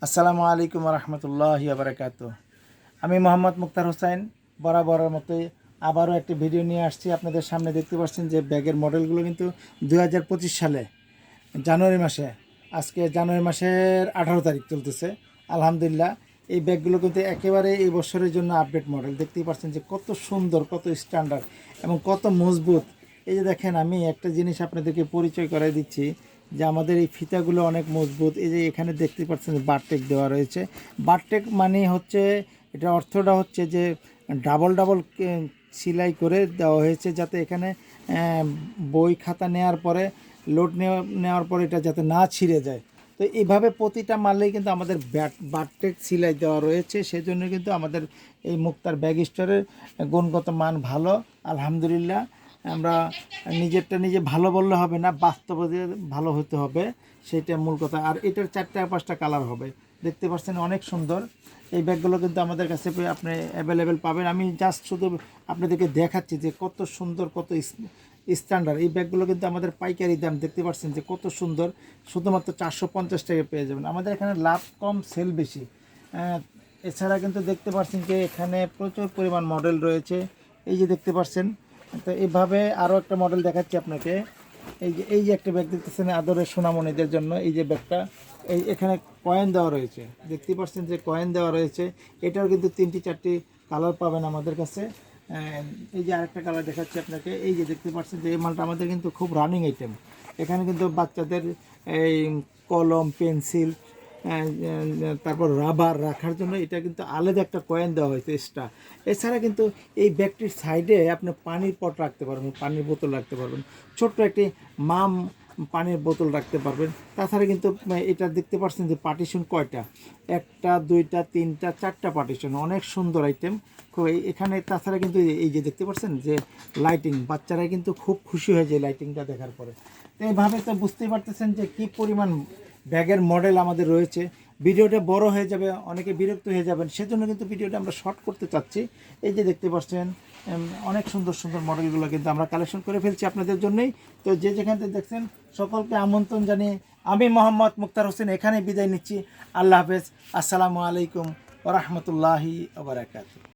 আসসালামু আলাইকুম রহমতুল্লাহি বারাকাতু। আমি মোহাম্মদ মুক্তার হোসেন বরাবরের মতোই আবারও একটি ভিডিও নিয়ে আসছি আপনাদের সামনে। দেখতে পাচ্ছেন যে ব্যাগের মডেলগুলো কিন্তু 2025 সালে জানুয়ারি মাসে, আজকে জানুয়ারি মাসের 18 তারিখ চলতেছে। আলহামদুলিল্লাহ এই ব্যাগগুলো কিন্তু একেবারে এই বছরের জন্য আপডেট মডেল। দেখতেই পাচ্ছেন যে কত সুন্দর, কত স্ট্যান্ডার্ড এবং কত মজবুত। এই যে দেখেন, আমি একটা জিনিস আপনাদেরকে পরিচয় করাই দিচ্ছি যে আমাদের এই ফিতাগুলো অনেক মজবুত। এই যে এখানে দেখতে পাচ্ছেন যে বারটেক দেওয়া রয়েছে। বারটেক মানে হচ্ছে, এটা অর্থটা হচ্ছে যে ডাবল ডাবল সেলাই করে দেওয়া হয়েছে, যাতে এখানে বই খাতা নেওয়ার পরে লোড নেওয়ার পরে এটা যাতে না ছিঁড়ে যায়। তো এইভাবে প্রতিটা মালেই কিন্তু আমাদের বারটেক সেলাই দেওয়া রয়েছে। সেই জন্য কিন্তু আমাদের এই মুক্তার ব্যাগ স্টোরের গুণগত মান ভালো। আলহামদুলিল্লাহ, আমরা নিজেরটা নিজে ভালো বললে হবে না, বাস্তবে ভালো হতে হবে, সেটা মূল কথা। আর এটার 4-5টা কালার হবে। দেখতে পাচ্ছেন অনেক সুন্দর। এই ব্যাগগুলো কিন্তু আমাদের কাছে আপনি অ্যাভেলেবেল পাবেন। আমি জাস্ট শুধু আপনাদেরকে দেখাচ্ছি যে কত সুন্দর, কত স্ট্যান্ডার্ড। এই ব্যাগগুলো কিন্তু আমাদের পাইকারি দাম, দেখতে পাচ্ছেন যে কত সুন্দর, শুধুমাত্র 450 টাকা পেয়ে যাবেন। আমাদের এখানে লাভ কম, সেল বেশি। এছাড়া কিন্তু দেখতে পাচ্ছেন যে এখানে প্রচুর পরিমাণ মডেল রয়েছে। এই যে দেখতে পাচ্ছেন, তো এইভাবে আরও একটা মডেল দেখাচ্ছি আপনাকে। এই যে একটা ব্যাগ দেখতেছেন আদরের সোনামণিদের জন্য। এই যে ব্যাগটা, এখানে কয়েন দেওয়া রয়েছে, দেখতে পাচ্ছেন যে কয়েন দেওয়া রয়েছে। এটাও কিন্তু 3-4টি কালার পাবেন আমাদের কাছে। এই যে আরেকটা কালার দেখাচ্ছি আপনাকে। এই যে দেখতে পাচ্ছেন যে এই মালটা আমাদের কিন্তু খুব রানিং আইটেম। এখানে কিন্তু বাচ্চাদের এই কলম, পেন্সিল, তারপর রাবার রাখার জন্য এটা কিন্তু আলাদা একটা কয়েন দেওয়া হয়েছে এক্সট্রা। এছাড়া কিন্তু এই ব্যাগটির সাইডে আপনি পানির পট রাখতে পারবেন, পানির বোতল রাখতে পারবেন, ছোট্ট একটি মাম পানির বোতল রাখতে পারবেন। তাছাড়া কিন্তু এটা দেখতে পাচ্ছেন যে পার্টিশন কয়টা, 1টা 2টা 3টা 4টা পার্টিশন, অনেক সুন্দর আইটেম। এখানে তাছাড়া কিন্তু এই যে দেখতে পাচ্ছেন যে লাইটিং, বাচ্চারা কিন্তু খুব খুশি হয়ে যায় লাইটিংটা দেখার পরে। তো এইভাবে তো বুঝতেই পারতেছেন যে কী পরিমাণ ব্যাগের মডেল আমাদের রয়েছে। ভিডিওটা বড় হয়ে যাবে, অনেকে বিরক্ত হয়ে যাবেন, সেজন্য কিন্তু ভিডিওটা আমরা শর্ট করতে চাচ্ছি। এই যে দেখতে পাচ্ছেন অনেক সুন্দর সুন্দর মডেলগুলো কিন্তু আমরা কালেকশন করে ফেলছি আপনাদের জন্যই। তো যে যেখান থেকে দেখছেন সকলকে আমন্ত্রণ জানিয়ে আমি মোহাম্মদ মুক্তার হোসেন এখানেই বিদায় নিচ্ছি। আল্লাহ হাফেজ। আসসালামু আলাইকুম ওয়া রাহমাতুল্লাহি ওয়া বারাকাতুহু।